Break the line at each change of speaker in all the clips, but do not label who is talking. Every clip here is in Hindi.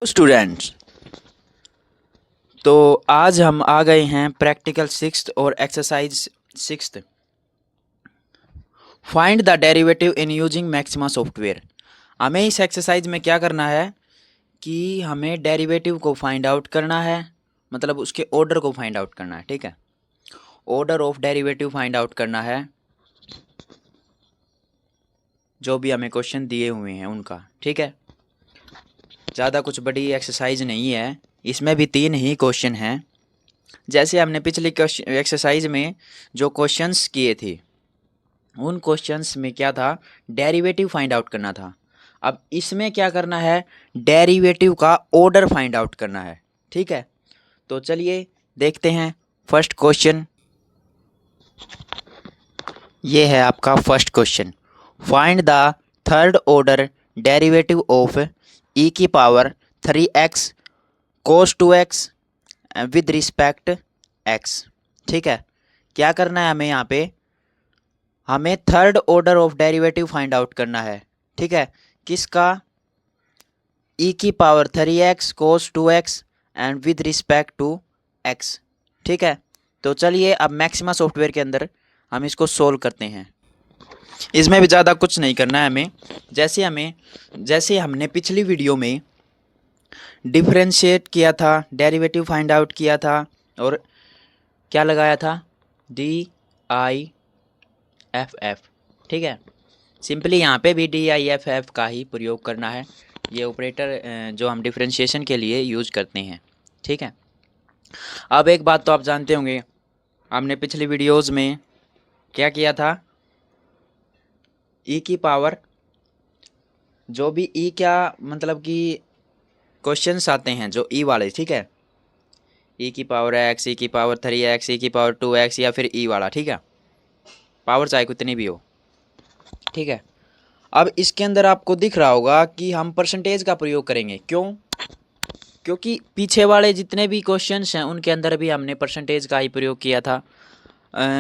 स्टूडेंट्स, तो आज हम आ गए हैं प्रैक्टिकल सिक्स्थ और exercise sixth. Find the derivative in using maxima software. हमें इस एक्सरसाइज में क्या करना है कि हमें डेरिवेटिव को फाइंड आउट करना है, मतलब उसके ऑर्डर को फाइंड आउट करना है। ठीक है, order of derivative find out करना है, जो भी हमें क्वेश्चन दिए हुए हैं उनका। ठीक है, ज़्यादा कुछ बड़ी एक्सरसाइज नहीं है, इसमें भी 3 ही क्वेश्चन हैं। जैसे हमने पिछली एक्सरसाइज में जो क्वेश्चंस किए थे, उन क्वेश्चंस में क्या था, डेरिवेटिव फाइंड आउट करना था। अब इसमें क्या करना है, डेरिवेटिव का ऑर्डर फाइंड आउट करना है। ठीक है, तो चलिए देखते हैं। फर्स्ट क्वेश्चन ये है आपका first question. Find the third order derivative of e की power 3x cos 2x with respect x। ठीक है, क्या करना है हमें यहाँ पे, हमें third order of derivative find out करना है। ठीक है, किसका, ई की power 3x cos 2x and with respect to x। ठीक है, तो चलिए अब मैक्सिमा सॉफ्टवेयर के अंदर हम इसको सोल्व करते हैं। इसमें भी ज़्यादा कुछ नहीं करना है हमें। जैसे हमने पिछली वीडियो में डिफरेंशिएट किया था, डेरिवेटिव फाइंड आउट किया था और क्या लगाया था, DIFF। ठीक है, सिंपली यहाँ पे भी DIFF का ही प्रयोग करना है। ये ऑपरेटर जो हम डिफरेंशिएशन के लिए यूज करते हैं। ठीक है, अब एक बात तो आप जानते होंगे, हमने पिछली वीडियोस में क्या किया था, ई की पावर, जो भी ई क्या मतलब कि क्वेश्चंस आते हैं जो ई वाले। ठीक है, ई की पावर x, ई की पावर 3x, ई की पावर 2x या फिर ई वाला। ठीक है, पावर चाहे कितनी भी हो। ठीक है, अब इसके अंदर आपको दिख रहा होगा कि हम परसेंटेज का प्रयोग करेंगे। क्यों? क्योंकि पीछे वाले जितने भी क्वेश्चंस हैं उनके अंदर भी हमने परसेंटेज का ही प्रयोग किया था।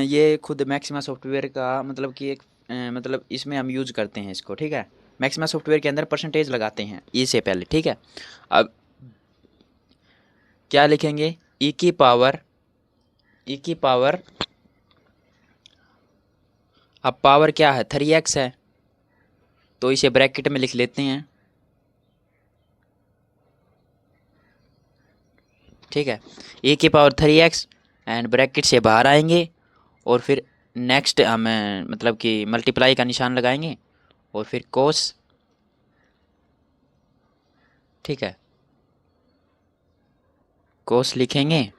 ये खुद मैक्सिमा सॉफ्टवेयर का मतलब कि एक मतलब इसमें हम यूज करते हैं इसको। ठीक है, मैक्सिमा सॉफ्टवेयर के अंदर परसेंटेज लगाते हैं ई से पहले। ठीक है, अब क्या लिखेंगे, ई की पावर, अब पावर क्या है, 3x है, तो इसे ब्रैकेट में लिख लेते हैं। ठीक है, ए की पावर 3x एंड ब्रैकेट से बाहर आएंगे और फिर नेक्स्ट हम मतलब कि मल्टीप्लाई का निशान लगाएंगे और फिर कोस। ठीक है, कोस लिखेंगे,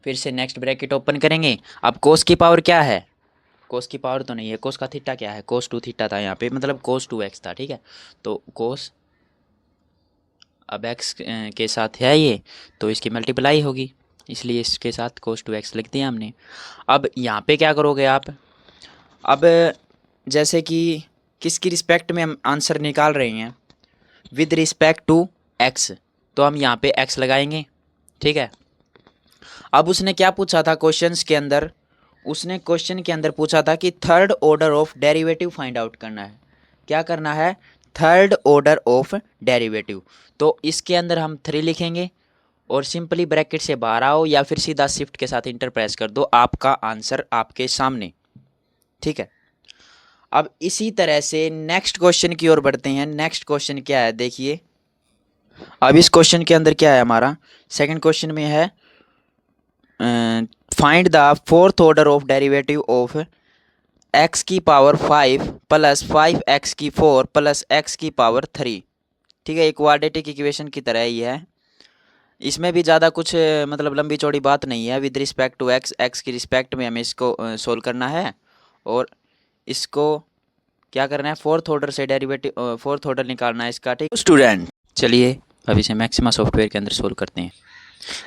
फिर से नेक्स्ट ब्रैकेट ओपन करेंगे। अब कोस की पावर क्या है, कोस की पावर तो नहीं है, कोस का थीटा क्या है, कोस 2 थीटा था यहाँ पे, मतलब कोस 2x था। ठीक है, तो कोस अब x के साथ है ये, तो इसकी मल्टीप्लाई होगी, इसलिए इसके साथ कोस 2x लिख दिया हमने। अब यहाँ पे क्या करोगे आप, अब जैसे कि किसकी रिस्पेक्ट में हम आंसर निकाल रहे हैं, विद रिस्पेक्ट टू x, तो हम यहाँ पे x लगाएंगे। ठीक है, अब उसने क्या पूछा था क्वेश्चंस के अंदर, उसने क्वेश्चन के अंदर पूछा था कि third order of derivative find out करना है। क्या करना है, थर्ड ऑर्डर ऑफ डेरिवेटिव। तो इसके अंदर हम 3 लिखेंगे और सिंपली ब्रैकेट से बाहर आओ या फिर सीधा शिफ्ट के साथ इंटर प्रेस कर दो, आपका आंसर आपके सामने। ठीक है, अब इसी तरह से नेक्स्ट क्वेश्चन की ओर बढ़ते हैं। नेक्स्ट क्वेश्चन क्या है देखिए, अब इस क्वेश्चन के अंदर क्या है हमारा, सेकंड क्वेश्चन में है find the fourth order of derivative of x की पावर 5 प्लस 5x की 4 प्लस x की पावर 3। ठीक है, एक क्वाड्रेटिक इक्वेशन की तरह ही है। इसमें भी ज़्यादा कुछ मतलब लंबी चौड़ी बात नहीं है। विद रिस्पेक्ट टू x की रिस्पेक्ट में हमें इसको सोल्व करना है और इसको क्या करना है, फोर्थ ऑर्डर से डेरिवेटिव, फोर्थ ऑर्डर निकालना है इसका। ठीक स्टूडेंट, चलिए अब इसे मैक्सिमा सॉफ्टवेयर के अंदर सोल्व करते हैं।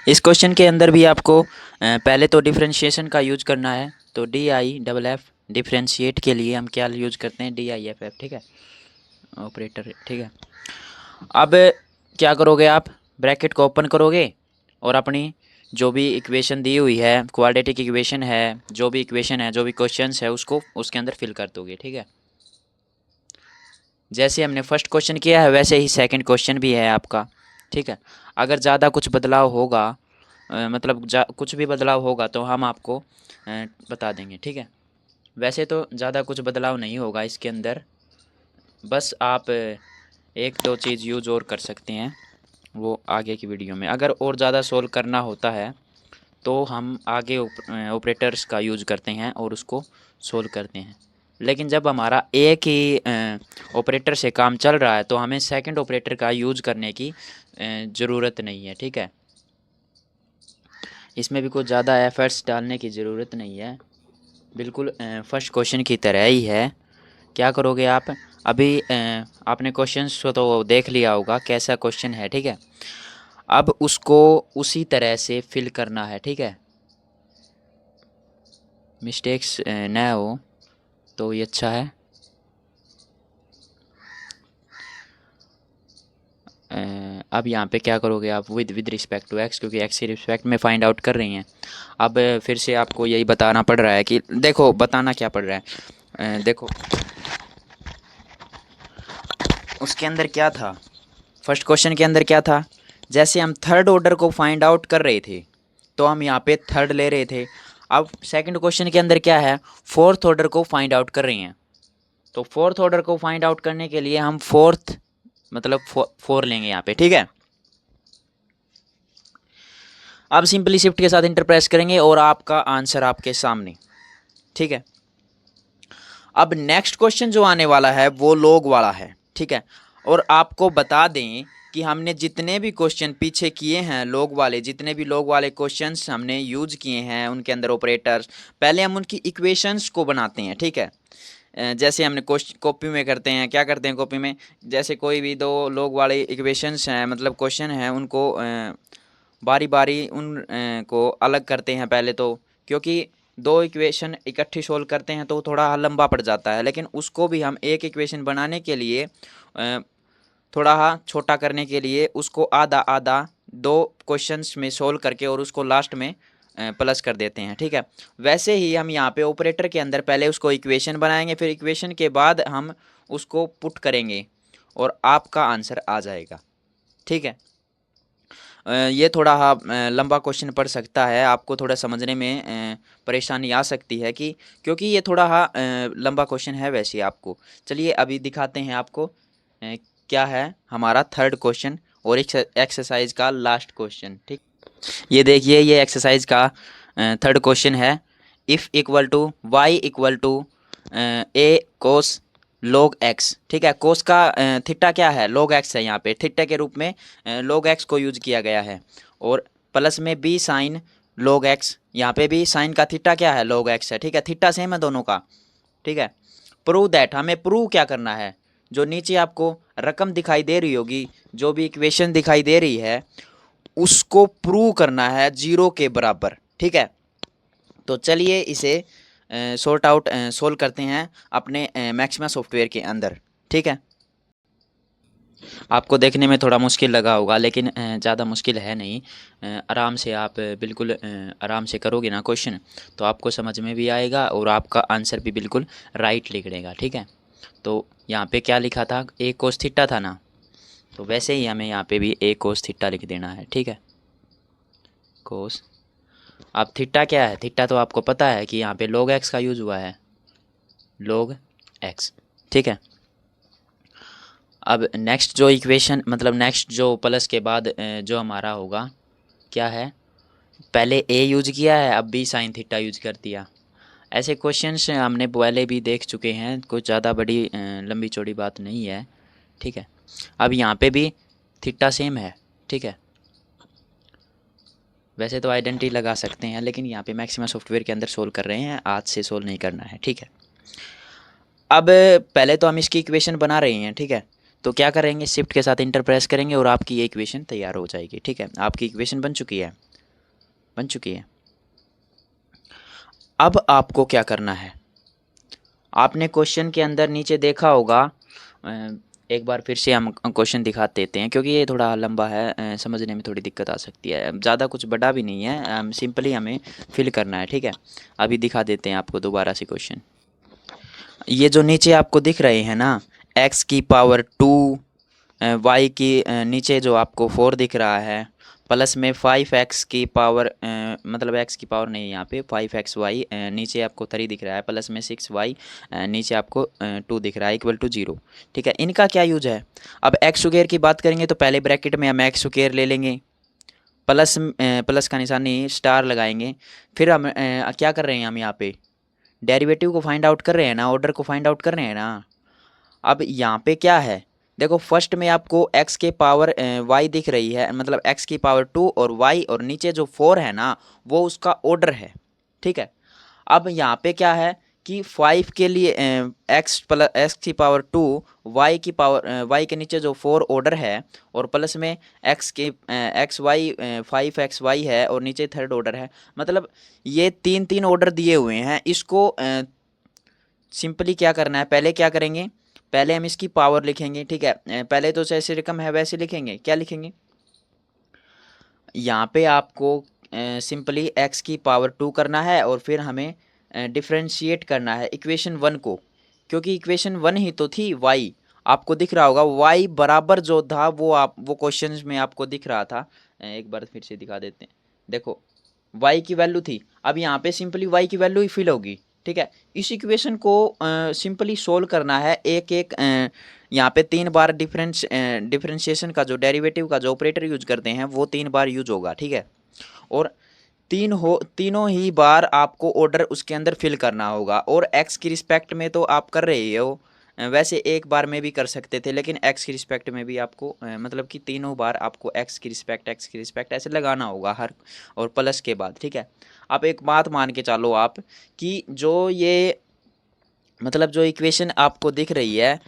इस क्वेश्चन के अंदर भी आपको पहले तो डिफरेंशिएशन का यूज करना है, तो DIFF डिफरेंशिएट के लिए हम क्या यूज करते हैं, DIFF। ठीक है, ऑपरेटर। ठीक है, अब क्या करोगे आप, ब्रैकेट को ओपन करोगे और अपनी जो भी इक्वेशन दी हुई है, क्वाड्रेटिक इक्वेशन है, जो भी इक्वेशन है, जो भी क्वेश्चंस है, उसको उसके अंदर फिल कर दोगे। ठीक है, जैसे हमने फर्स्ट क्वेश्चन किया है वैसे ही सेकंड क्वेश्चन भी है आपका, ठीक है। अगर ज़्यादा कुछ बदलाव होगा, मतलब कुछ भी बदलाव होगा तो हम आपको बता देंगे, ठीक है। वैसे तो ज़्यादा कुछ बदलाव नहीं होगा इसके अंदर, बस आप एक दो चीज़ यूज़ और कर सकते हैं, वो आगे की वीडियो में। अगर और ज़्यादा सोल्व करना होता है तो हम आगे ऑपरेटर्स का यूज़ करते हैं और उसको सोल्व करते हैं। लेकिन जब हमारा एक ही ऑपरेटर से काम चल रहा है तो हमें सेकंड ऑपरेटर का यूज़ करने की ज़रूरत नहीं है, ठीक है। इसमें भी कुछ ज़्यादा एफर्ट्स डालने की ज़रूरत नहीं है, बिल्कुल फर्स्ट क्वेश्चन की तरह ही है। क्या करोगे आप, अभी आपने क्वेश्चन तो देख लिया होगा कैसा क्वेश्चन है, ठीक है। अब उसको उसी तरह से फिल करना है, ठीक है। मिस्टेक्स ना हो तो ये अच्छा है। अब यहाँ पे क्या करोगे आप, विद रिस्पेक्ट टू एक्स, क्योंकि एक्स के रिस्पेक्ट में फाइंड आउट कर रही हैं। अब फिर से आपको यही बताना पड़ रहा है कि देखो, बताना क्या पड़ रहा है, देखो उसके अंदर क्या था, फर्स्ट क्वेश्चन के अंदर क्या था। जैसे हम थर्ड ऑर्डर को फाइंड आउट कर रहे थे तो हम यहाँ पे थर्ड ले रहे थे। अब सेकंड क्वेश्चन के अंदर क्या है, फोर्थ ऑर्डर को फाइंड आउट कर रही हैं। तो फोर्थ ऑर्डर को फाइंड आउट करने के लिए हम फोर्थ मतलब फोर लेंगे यहाँ पे, ठीक है। अब सिंपली शिफ्ट के साथ इंटर प्रेस करेंगे और आपका आंसर आपके सामने, ठीक है। अब नेक्स्ट क्वेश्चन जो आने वाला है वो लॉग वाला है, ठीक है। और आपको बता दें कि हमने जितने भी क्वेश्चन पीछे किए हैं लॉग वाले, जितने भी लॉग वाले क्वेश्चंस हमने यूज किए हैं उनके अंदर ऑपरेटर्स, पहले हम उनकी इक्वेशंस को बनाते हैं, ठीक है। जैसे हमने कॉपी में करते हैं, क्या करते हैं कॉपी में, जैसे कोई भी दो लॉग वाले इक्वेशंस हैं मतलब क्वेश्चन हैं, उनको बारी बारी को अलग करते हैं पहले तो, क्योंकि दो इक्वेशन इकट्ठी सोल्व करते हैं तो थोड़ा लंबा पड़ जाता है। लेकिन उसको भी हम एक इक्वेशन बनाने के लिए थोड़ा छोटा करने के लिए उसको आधा आधा दो क्वेश्चंस में सोल्व करके और उसको लास्ट में प्लस कर देते हैं, ठीक है। वैसे ही हम यहाँ पे ऑपरेटर के अंदर पहले उसको इक्वेशन बनाएंगे, फिर इक्वेशन के बाद हम उसको पुट करेंगे और आपका आंसर आ जाएगा, ठीक है। ये थोड़ा लंबा क्वेश्चन पड़ सकता है, आपको थोड़ा समझने में परेशानी आ सकती है कि क्योंकि ये थोड़ा लंबा क्वेश्चन है वैसे आपको। चलिए अभी दिखाते हैं आपको क्या है हमारा थर्ड क्वेश्चन और एक्सरसाइज का लास्ट क्वेश्चन, ठीक। ये देखिए, ये एक्सरसाइज का थर्ड क्वेश्चन है। If equal to y equal to a cos log x, ठीक है। कोस का थीटा क्या है, log x है, यहाँ पे थीटा के रूप में log x को यूज किया गया है। और प्लस में b साइन log x, यहाँ पे भी साइन का थीटा क्या है, log x है, ठीक है। थीटा सेम है दोनों का, ठीक है। प्रूव दैट, हमें प्रूव क्या करना है, जो नीचे आपको रकम दिखाई दे रही होगी, जो भी इक्वेशन दिखाई दे रही है उसको प्रूव करना है जीरो के बराबर, ठीक है। तो चलिए इसे सॉर्ट आउट सोल्व करते हैं अपने मैक्सिमा सॉफ्टवेयर के अंदर, ठीक है। आपको देखने में थोड़ा मुश्किल लगा होगा लेकिन ज़्यादा मुश्किल है नहीं। आराम से आप बिल्कुल आराम से करोगे ना क्वेश्चन तो आपको समझ में भी आएगा और आपका आंसर भी बिल्कुल राइट निकलेगा, ठीक है। तो यहाँ पे क्या लिखा था, ए कोस थीटा था ना, तो वैसे ही हमें यहाँ पे भी ए कोस थीटा लिख देना है, ठीक है। कोस, अब थीटा क्या है, थीटा तो आपको पता है कि यहाँ पे log x का यूज़ हुआ है, log x, ठीक है। अब नेक्स्ट जो इक्वेशन मतलब नेक्स्ट जो प्लस के बाद जो हमारा होगा क्या है, पहले a यूज किया है अब b साइन थीटा यूज कर दिया। ऐसे क्वेश्चंस हमने पहले भी देख चुके हैं, कुछ ज़्यादा बड़ी लंबी चौड़ी बात नहीं है, ठीक है। अब यहाँ पे भी थीटा सेम है, ठीक है। वैसे तो आइडेंटिटी लगा सकते हैं लेकिन यहाँ पे मैक्सिमा सॉफ्टवेयर के अंदर सोल्व कर रहे हैं, आज से सोल्व नहीं करना है, ठीक है। अब पहले तो हम इसकी इक्वेशन बना रहे हैं, ठीक है। तो क्या करेंगे, शिफ्ट के साथ इंटर प्रेस करेंगे और आपकी ये इक्वेशन तैयार हो जाएगी, ठीक है। आपकी इक्वेशन बन चुकी है, बन चुकी है। अब आपको क्या करना है, आपने क्वेश्चन के अंदर नीचे देखा होगा, एक बार फिर से हम क्वेश्चन दिखा देते हैं क्योंकि ये थोड़ा लंबा है, समझने में थोड़ी दिक्कत आ सकती है। ज़्यादा कुछ बड़ा भी नहीं है, सिंपली हमें फिल करना है, ठीक है। अभी दिखा देते हैं आपको दोबारा से क्वेश्चन। ये जो नीचे आपको दिख रहे हैं ना, एक्स की पावर 2 वाई की नीचे जो आपको 4 दिख रहा है, प्लस में 5x की पावर मतलब x की पावर नहीं है यहाँ पे, 5xy नीचे आपको 3 दिख रहा है, प्लस में 6y नीचे आपको 2 दिख रहा है, इक्वल टू 0। ठीक है, इनका क्या यूज है? अब एक्स स्क्वायर की बात करेंगे तो पहले ब्रैकेट में हम एक्स स्क्वायर ले लेंगे, प्लस प्लस का निशानी स्टार लगाएंगे। फिर हम क्या कर रहे हैं, हम यहाँ पे डेरिवेटिव को फाइंड आउट कर रहे हैं ना, ऑर्डर को फाइंड आउट कर रहे हैं ना। अब यहाँ पे क्या है, देखो फर्स्ट में आपको x के पावर y दिख रही है, मतलब x की पावर 2 और y, और नीचे जो 4 है ना वो उसका ऑर्डर है। ठीक है, अब यहाँ पे क्या है कि 5 के लिए x प्लस x की पावर 2, y की पावर y के नीचे जो 4 ऑर्डर है, और प्लस में x के एक्स वाई 5xy है और नीचे थर्ड ऑर्डर है। मतलब ये तीन तीन ऑर्डर दिए हुए हैं, इसको सिंपली क्या करना है, पहले क्या करेंगे, पहले हम इसकी पावर लिखेंगे। ठीक है, पहले तो जैसे रकम है वैसे लिखेंगे। क्या लिखेंगे, यहाँ पे आपको सिंपली x की पावर 2 करना है और फिर हमें डिफ्रेंशिएट करना है इक्वेशन 1 को, क्योंकि इक्वेशन 1 ही तो थी y। आपको दिख रहा होगा y बराबर जो था वो वो क्वेश्चन में आपको दिख रहा था। एक बार फिर से दिखा देते हैं, देखो y की वैल्यू थी, अब यहाँ पे सिंपली y की वैल्यू ही फिल होगी। ठीक है, इस इक्वेशन को सिंपली सोल्व करना है, एक एक यहाँ पे 3 बार डिफरेंशिएशन का जो डेरिवेटिव का जो ऑपरेटर यूज करते हैं वो 3 बार यूज होगा। ठीक है, और तीनों ही बार आपको ऑर्डर उसके अंदर फिल करना होगा, और एक्स की रिस्पेक्ट में तो आप कर रहे हो, वैसे एक बार में भी कर सकते थे, लेकिन एक्स की रिस्पेक्ट में भी आपको मतलब कि तीनों बार आपको एक्स की रिस्पेक्ट ऐसे लगाना होगा हर, और प्लस के बाद। ठीक है, आप एक बात मान के चलो आप कि जो ये मतलब जो इक्वेशन आपको दिख रही है,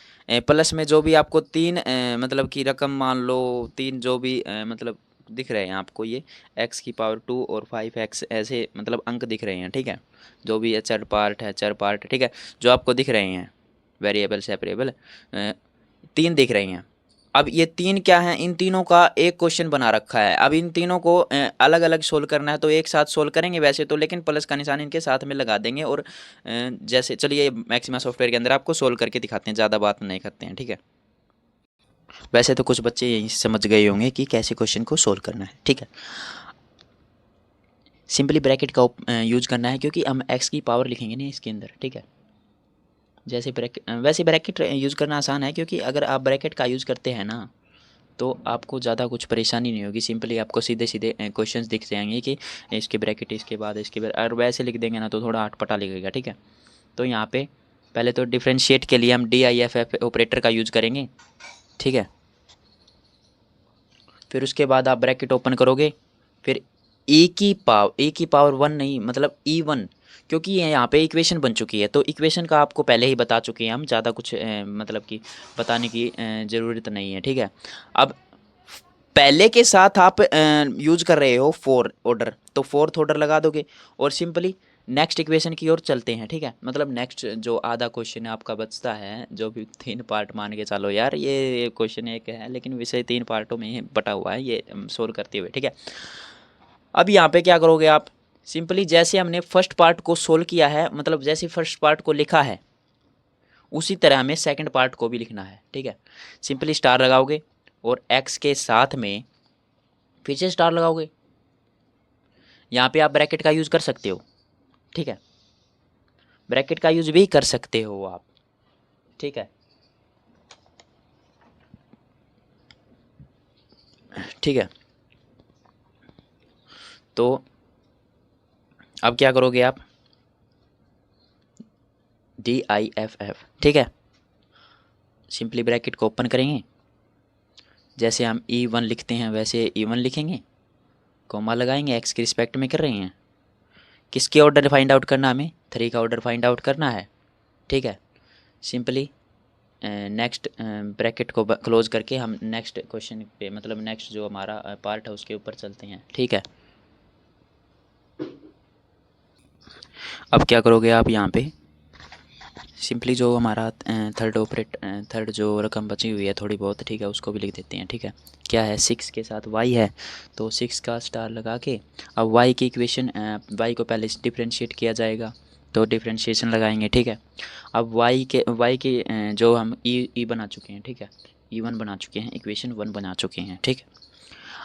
प्लस में जो भी आपको तीन मतलब की रकम मान लो, तीन जो भी मतलब दिख रहे हैं आपको, ये x की पावर 2 और 5x ऐसे मतलब अंक दिख रहे हैं। ठीक है, जो भी चर पार्ट है, चर पार्ट, ठीक है, जो आपको दिख रहे हैं वेरिएबल सेपरेबल, तीन दिख रही हैं। अब ये तीन क्या हैं, इन तीनों का एक क्वेश्चन बना रखा है। अब इन तीनों को अलग अलग सोल्व करना है तो एक साथ सोल्व करेंगे वैसे तो, लेकिन प्लस का निशान इनके साथ में लगा देंगे। और जैसे चलिए मैक्सिमा सॉफ्टवेयर के अंदर आपको सोल्व करके दिखाते हैं, ज़्यादा बात नहीं करते हैं। ठीक है, वैसे तो कुछ बच्चे यही समझ गए होंगे कि कैसे क्वेश्चन को सोल्व करना है। ठीक है, सिंपली ब्रैकेट का यूज करना है, क्योंकि हम एक्स की पावर लिखेंगे नहीं इसके अंदर। ठीक है, जैसे ब्रैकेट वैसे ब्रैकेट यूज़ करना आसान है, क्योंकि अगर आप ब्रैकेट का यूज़ करते हैं ना तो आपको ज़्यादा कुछ परेशानी नहीं होगी। सिंपली आपको सीधे सीधे क्वेश्चंस दिख जाएंगे कि इसके ब्रैकेट, इसके बाद इसके बाद, और वैसे लिख देंगे ना तो थोड़ा अटपटा लिखेगा। ठीक है, तो यहाँ पे पहले तो डिफ्रेंशिएट के लिए हम DIFF ऑपरेटर का यूज़ करेंगे। ठीक है, फिर उसके बाद आप ब्रैकेट ओपन करोगे, फिर ए की पावर 1 नहीं, मतलब E1, क्योंकि ये यहाँ पे इक्वेशन बन चुकी है तो इक्वेशन का आपको पहले ही बता चुके हैं हम, ज़्यादा कुछ मतलब कि बताने की ज़रूरत नहीं है। ठीक है, अब पहले के साथ आप यूज कर रहे हो 4 ऑर्डर, तो 4th ऑर्डर लगा दोगे और सिंपली नेक्स्ट इक्वेशन की ओर चलते हैं। ठीक है, मतलब नेक्स्ट जो आधा क्वेश्चन आपका बचता है, जो भी 3 पार्ट मान के चलो यार, ये क्वेश्चन एक है लेकिन विषय 3 पार्टों में बटा हुआ है, ये सोल्व करते हुए। ठीक है, अब यहाँ पे क्या करोगे आप, सिंपली जैसे हमने फर्स्ट पार्ट को सोल्व किया है, मतलब जैसे फर्स्ट पार्ट को लिखा है उसी तरह हमें सेकंड पार्ट को भी लिखना है। ठीक है, सिंपली स्टार लगाओगे और x के साथ में फिर से स्टार लगाओगे। यहाँ पे आप ब्रैकेट का यूज़ कर सकते हो। ठीक है, ब्रैकेट का यूज़ भी कर सकते हो आप। ठीक है, ठीक है, तो अब क्या करोगे आप, DIFF। ठीक है, सिंपली ब्रैकेट को ओपन करेंगे, जैसे हम E1 लिखते हैं वैसे E1 लिखेंगे, कॉमा लगाएंगे, एक्स के रिस्पेक्ट में कर रहे हैं, किसके ऑर्डर फाइंड आउट करना, हमें 3 का ऑर्डर फाइंड आउट करना है। ठीक है, सिंपली नेक्स्ट ब्रैकेट को क्लोज करके हम नेक्स्ट क्वेश्चन पे, मतलब नेक्स्ट जो हमारा पार्ट है उसके ऊपर चलते हैं। ठीक है, अब क्या करोगे आप, यहाँ पे सिंपली जो हमारा थर्ड जो रकम बची हुई है थोड़ी बहुत, ठीक है, उसको भी लिख देते हैं। ठीक है, क्या है, 6 के साथ y है तो 6 का स्टार लगा के, अब y की इक्वेशन y को पहले डिफ्रेंशिएट किया जाएगा, तो डिफरेंशिएशन लगाएंगे, ठीक है। अब y के जो हम ई बना चुके हैं, ठीक है, E1 बना चुके हैं, इक्वेशन 1 बना चुके हैं, ठीक है।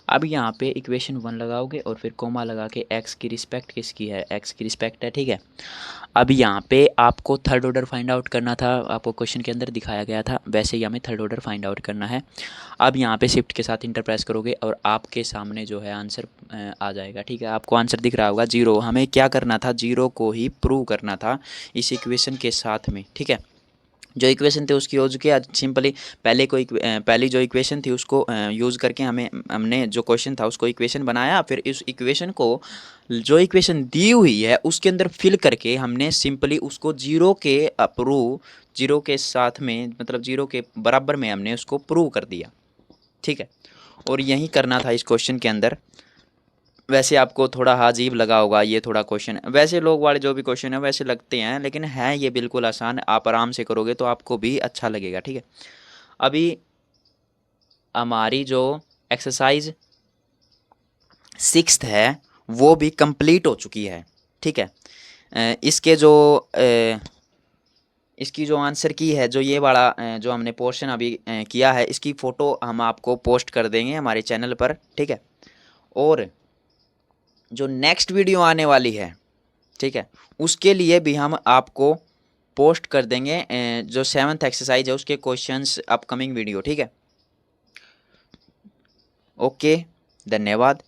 अब यहाँ पे इक्वेशन 1 लगाओगे और फिर कोमा लगा के x की रिस्पेक्ट किसकी है, x की रिस्पेक्ट है, ठीक है। अब यहाँ पे आपको थर्ड ऑर्डर फाइंड आउट करना था, आपको क्वेश्चन के अंदर दिखाया गया था, वैसे ही हमें थर्ड ऑर्डर फाइंड आउट करना है। अब यहाँ पे शिफ्ट के साथ इंटर प्रेस करोगे और आपके सामने जो है आंसर आ जाएगा, ठीक है। आपको आंसर दिख रहा होगा 0। हमें क्या करना था, 0 को ही प्रूव करना था इस इक्वेशन के साथ में, ठीक है। जो इक्वेशन थे उसकी यूज़ किया सिंपली, पहली जो इक्वेशन थी उसको यूज़ करके हमने जो क्वेश्चन था उसको इक्वेशन बनाया, फिर इस इक्वेशन को जो इक्वेशन दी हुई है उसके अंदर फिल करके हमने सिंपली उसको जीरो के साथ में, मतलब जीरो के बराबर में हमने उसको प्रूव कर दिया, ठीक है। और यही करना था इस क्वेश्चन के अंदर। वैसे आपको थोड़ा अजीब लगा होगा ये थोड़ा क्वेश्चन, वैसे लोग वाले जो भी क्वेश्चन है वैसे लगते हैं, लेकिन है ये बिल्कुल आसान, आप आराम से करोगे तो आपको भी अच्छा लगेगा, ठीक है। अभी हमारी जो एक्सरसाइज 6th है वो भी कंप्लीट हो चुकी है, ठीक है। इसके जो इसकी जो आंसर की है, जो ये वाला जो हमने पोर्शन अभी किया है, इसकी फ़ोटो हम आपको पोस्ट कर देंगे हमारे चैनल पर, ठीक है। और जो नेक्स्ट वीडियो आने वाली है, ठीक है, उसके लिए भी हम आपको पोस्ट कर देंगे जो 7th एक्सरसाइज है उसके क्वेश्चंस अपकमिंग वीडियो, ठीक है। ओके, धन्यवाद।